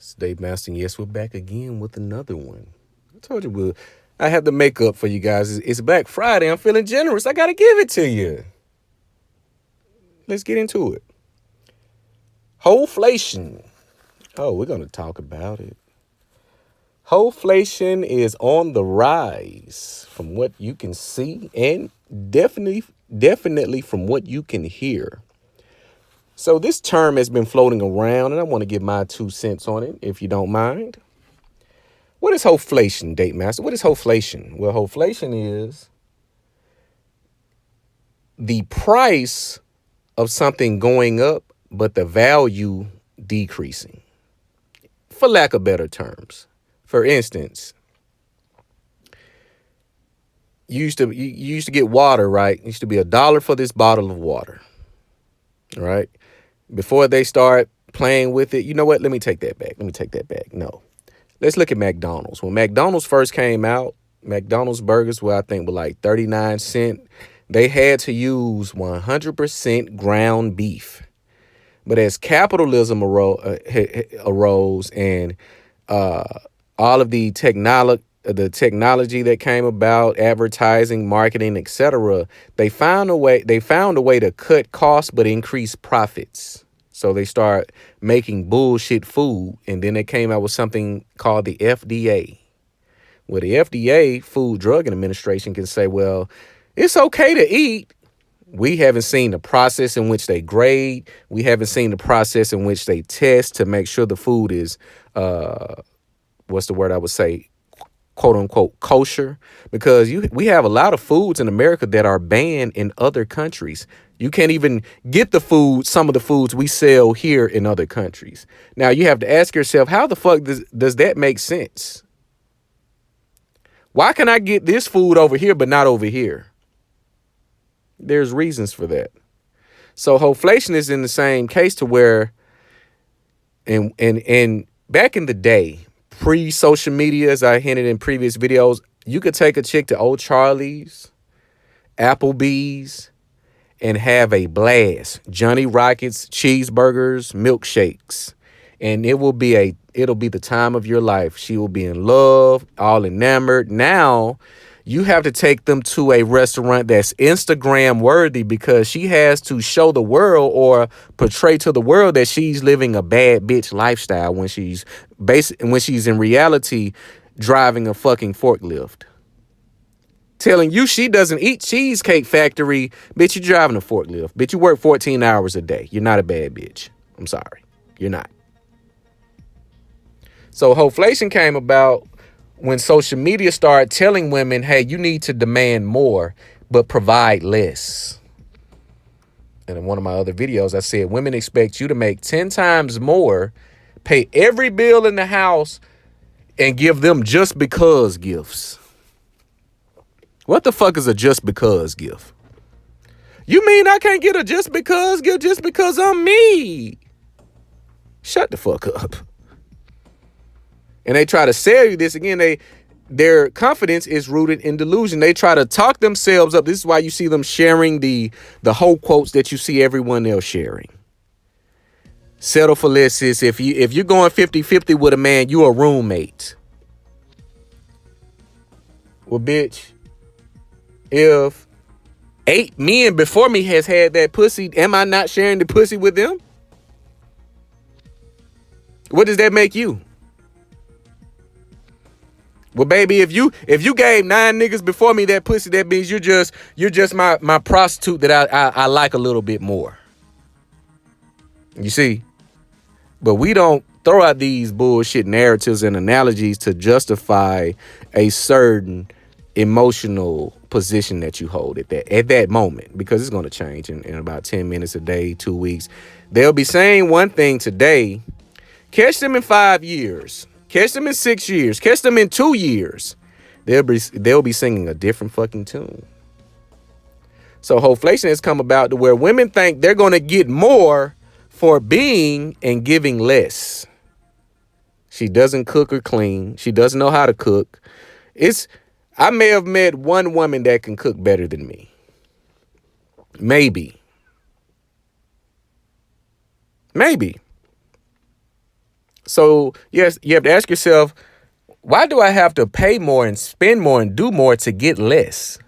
It's Dave Master. Yes, we're back again with another one. I told you I have the makeup for you guys. It's Black Friday. I'm feeling generous. I got to give it to you. Let's get into it. Hoeflation. Oh, we're going to talk about it. Hoeflation is on the rise from what you can see and definitely from what you can hear. So this term has been floating around, and I want to give my 2 cents on it, if you don't mind. What is Hoeflation, Date Master? What is Hoeflation? Well, Hoeflation is the price of something going up, but the value decreasing, for lack of better terms. For instance, you used to get water, right? It used to be $1 for this bottle of water, right? Before they start playing with it, you know what? Let me take that back. No. Let's look at McDonald's. When McDonald's first came out, McDonald's burgers were, I think, were like 39 cents. They had to use 100% ground beef. But as capitalism arose and all of the technology that came about, advertising, marketing, etc., they found a way to cut costs but increase profits. So they start making bullshit food, and then they came out with something called the FDA. Well, the FDA, Food Drug Administration, can say, well, it's okay to eat. We haven't seen the process in which they grade. We haven't seen the process in which they test to make sure the food is, what's the word I would say, quote unquote, kosher. Because we have a lot of foods in America that are banned in other countries. You can't even get some of the foods we sell here in other countries. Now, you have to ask yourself, how the fuck does that make sense? Why can I get this food over here but not over here? There's reasons for that. So Hoeflation is in the same case to where, and back in the day, pre-social media, as I hinted in previous videos, you could take a chick to Old Charlie's, Applebee's, and have a blast. Johnny Rockets, cheeseburgers, milkshakes. And it'll be the time of your life. She will be in love, all enamored. Now you have to take them to a restaurant that's Instagram worthy because she has to show the world or portray to the world that she's living a bad bitch lifestyle when she's in reality driving a fucking forklift. Telling you she doesn't eat Cheesecake Factory. Bitch, you driving a forklift. Bitch, you work 14 hours a day. You're not a bad bitch. I'm sorry. You're not. So Hoeflation came about when social media started telling women, hey, you need to demand more, but provide less. And in one of my other videos, I said, women expect you to make 10 times more, pay every bill in the house, and give them just because gifts. What the fuck is a just because gift? You mean I can't get a just because gift just because I'm me? Shut the fuck up. And they try to sell you this again. Their confidence is rooted in delusion. They try to talk themselves up. This is why you see them sharing the whole quotes that you see everyone else sharing. Settle for less, sis. If you're going 50-50 with a man, you a roommate. Well, bitch, if 8 men before me has had that pussy, am I not sharing the pussy with them? What does that make you? Well, baby, if you gave 9 niggas before me that pussy, that means you're just my prostitute that I like a little bit more. You see? But we don't throw out these bullshit narratives and analogies to justify a certain emotional position that you hold at that moment, because it's going to change in about 10 minutes a day, 2 weeks. They'll be saying one thing today. Catch them in 5 years. Catch them in 6 years. Catch them in 2 years. They'll be singing a different fucking tune. So Hoeflation has come about to where women think they're going to get more for being and giving less. She doesn't cook or clean. She doesn't know how to cook. I may have met one woman that can cook better than me. Maybe. So yes, you have to ask yourself, why do I have to pay more and spend more and do more to get less?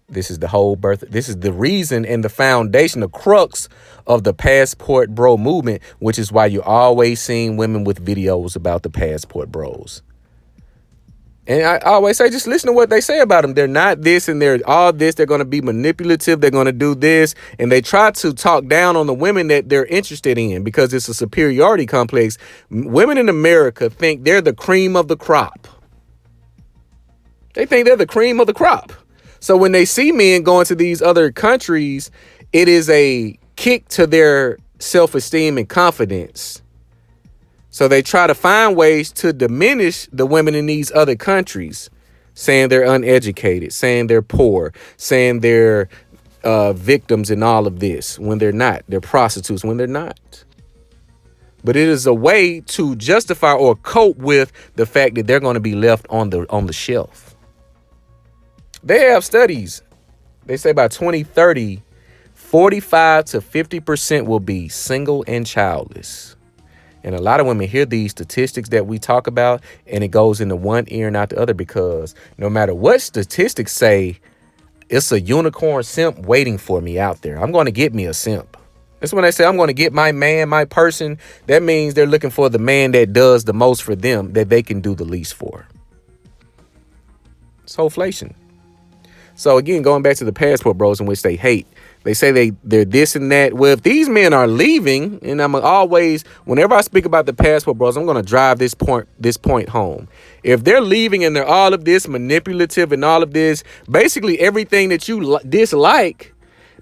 This is the whole birth. This is the reason and the foundation, the crux of the passport bro movement, which is why you always seeing women with videos about the passport bros. And I always say, just listen to what they say about them. They're not this and they're all this. They're going to be manipulative. They're going to do this. And they try to talk down on the women that they're interested in because it's a superiority complex. Women in America think they're the cream of the crop. They think they're the cream of the crop. So when they see men going to these other countries, it is a kick to their self-esteem and confidence. So they try to find ways to diminish the women in these other countries, saying they're uneducated, saying they're poor, saying they're victims in all of this when they're not. They're prostitutes when they're not. But it is a way to justify or cope with the fact that they're going to be left on the shelf. They have studies. They say by 2030, 45 to 50% will be single and childless. And a lot of women hear these statistics that we talk about, and it goes into one ear and out the other, because no matter what statistics say, it's a unicorn simp waiting for me out there. I'm going to get me a simp. That's when they say I'm going to get my man, my person. That means they're looking for the man that does the most for them, that they can do the least for. It's Hoeflation. So again, going back to the passport bros, in which they hate. They say they're this and that. Well, if these men are leaving, and I'm always, whenever I speak about the passport bros, I'm going to drive this point home. If they're leaving and they're all of this manipulative and all of this, basically everything that you dislike,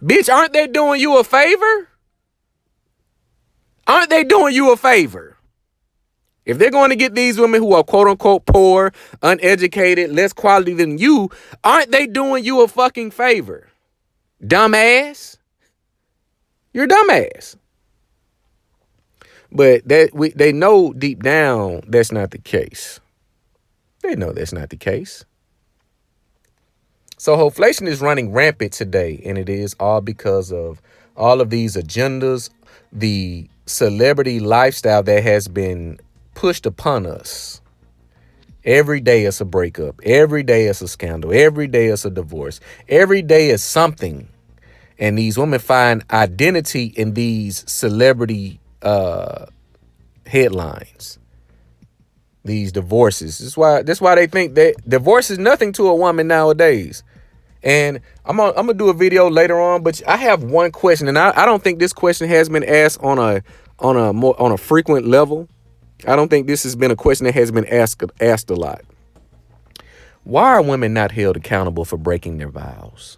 bitch, aren't they doing you a favor? Aren't they doing you a favor? If they're going to get these women who are quote unquote poor, uneducated, less quality than you, aren't they doing you a fucking favor? Dumbass. You're a dumbass. But they know deep down that's not the case. They know that's not the case. So Hoeflation is running rampant today, and it is all because of all of these agendas, the celebrity lifestyle that has been pushed upon us. Every day it's a breakup. Every day it's a scandal. Every day it's a divorce. Every day is something. And these women find identity in these celebrity headlines, these divorces. That's why they think that divorce is nothing to a woman nowadays. And I'm gonna do a video later on, but I have one question, and I don't think this question has been asked on a frequent level. I don't think this has been a question that has been asked a lot. Why are women not held accountable for breaking their vows?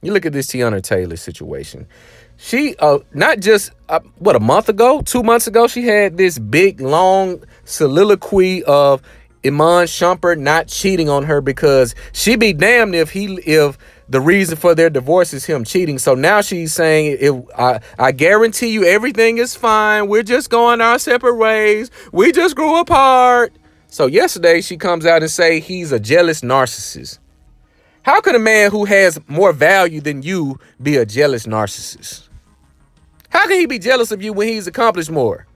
You look at this Tiana Taylor situation. She, not just, a month ago, 2 months ago, she had this big, long soliloquy of Iman Shumpert not cheating on her, because she be damned if the reason for their divorce is him cheating. So now she's saying, I guarantee you everything is fine. We're just going our separate ways. We just grew apart. So yesterday she comes out and say he's a jealous narcissist. How could a man who has more value than you be a jealous narcissist? How can he be jealous of you when he's accomplished more?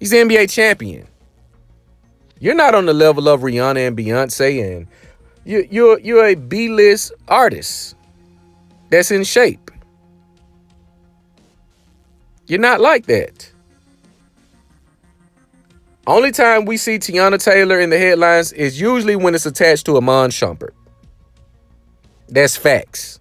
He's an NBA champion. You're not on the level of Rihanna and Beyonce, and you're a B-list artist that's in shape. You're not like that. Only time we see Tiana Taylor in the headlines is usually when it's attached to Iman Shumpert. That's facts.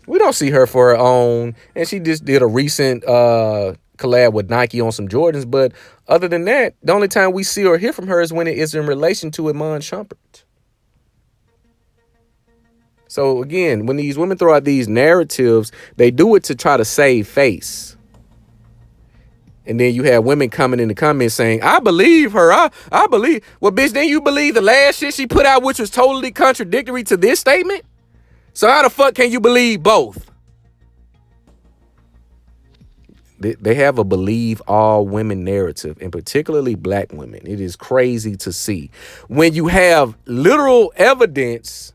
We don't see her for her own. And she just did a recent collab with Nike on some Jordans. But other than that, the only time we see or hear from her is when it is in relation to Iman Shumpert. So again, when these women throw out these narratives, they do it to try to save face. And then you have women coming in the comments saying, I believe her. I believe. Well, bitch, then you believe the last shit she put out, which was totally contradictory to this statement? So how the fuck can you believe both? They have a believe all women narrative, and particularly black women. It is crazy to see when you have literal evidence,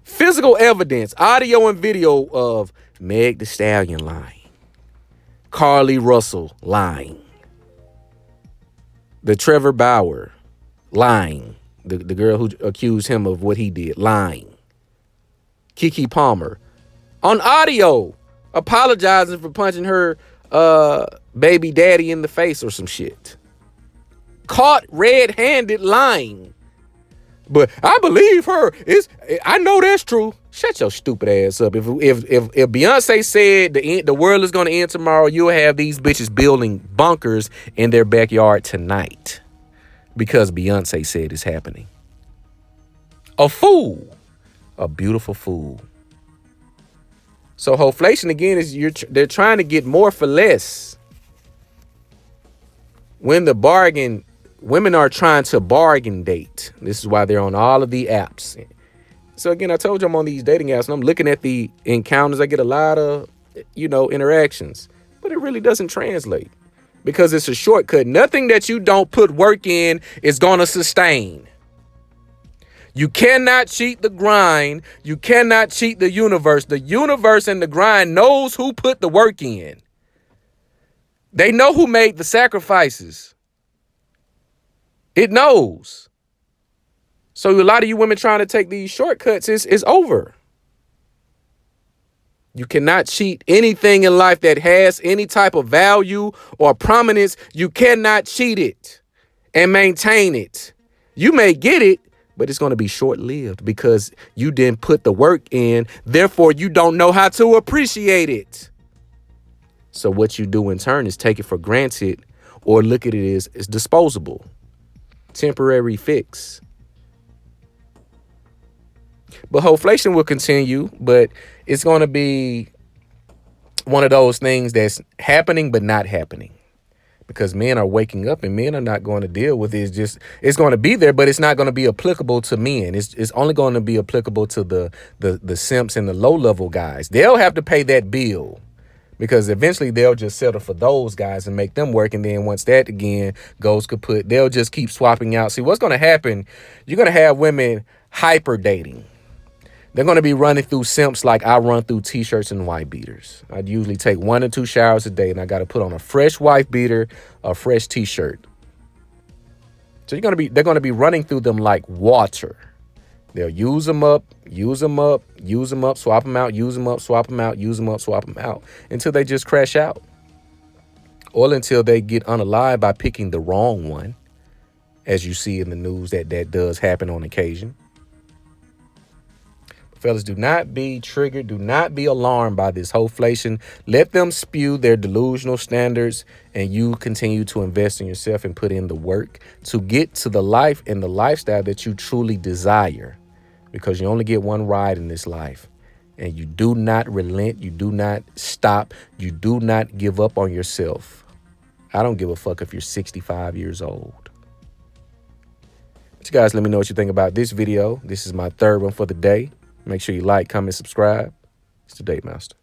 physical evidence, audio and video of Meg Thee Stallion lying, Carly Russell lying, The Trevor Bauer lying. The girl who accused him of what he did, lying. Keke Palmer on audio apologizing for punching her baby daddy in the face or some shit. Caught red-handed lying. But I believe her. I know that's true. Shut your stupid ass up. If Beyonce said the world is going to end tomorrow, you'll have these bitches building bunkers in their backyard tonight because Beyonce said it's happening. A fool. A beautiful fool. So Hoeflation again is they're trying to get more for less. When the bargain, women are trying to bargain date. This is why they're on all of the apps. So again, I told you I'm on these dating apps and I'm looking at the encounters. I get a lot of, interactions, but it really doesn't translate because it's a shortcut. Nothing that you don't put work in is going to sustain. You cannot cheat the grind. You cannot cheat the universe. The universe and the grind knows who put the work in. They know who made the sacrifices. It knows. So a lot of you women trying to take these shortcuts is over. You cannot cheat anything in life that has any type of value or prominence. You cannot cheat it and maintain it. You may get it, but it's going to be short-lived because you didn't put the work in. Therefore, you don't know how to appreciate it. So what you do in turn is take it for granted or look at it as disposable. Temporary fix. But Hoeflation will continue, but it's going to be one of those things that's happening but not happening. Because men are waking up and men are not going to deal with it. It's going to be there, but it's not going to be applicable to men. It's only going to be applicable to the simps and the low level guys. They'll have to pay that bill because eventually they'll just settle for those guys and make them work. And then once that again goes kaput, they'll just keep swapping out. See, what's going to happen? You're going to have women hyper dating. They're going to be running through simps like I run through T-shirts and white beaters. I'd usually take 1 or 2 showers a day, and I got to put on a fresh white beater, a fresh T-shirt. So they're going to be running through them like water. They'll use them up, swap them out, use them up, swap them out, use them up, swap them out until they just crash out. Or until they get unalived by picking the wrong one, as you see in the news that does happen on occasion. Fellas, do not be triggered. Do not be alarmed by this Hoeflation. Let them spew their delusional standards and you continue to invest in yourself and put in the work to get to the life and the lifestyle that you truly desire, because you only get one ride in this life. And you do not relent. You do not stop. You do not give up on yourself. I don't give a fuck if you're 65 years old. But you guys, let me know what you think about this video. This is my 3rd one for the day. Make sure you like, comment, subscribe. It's the Date Master.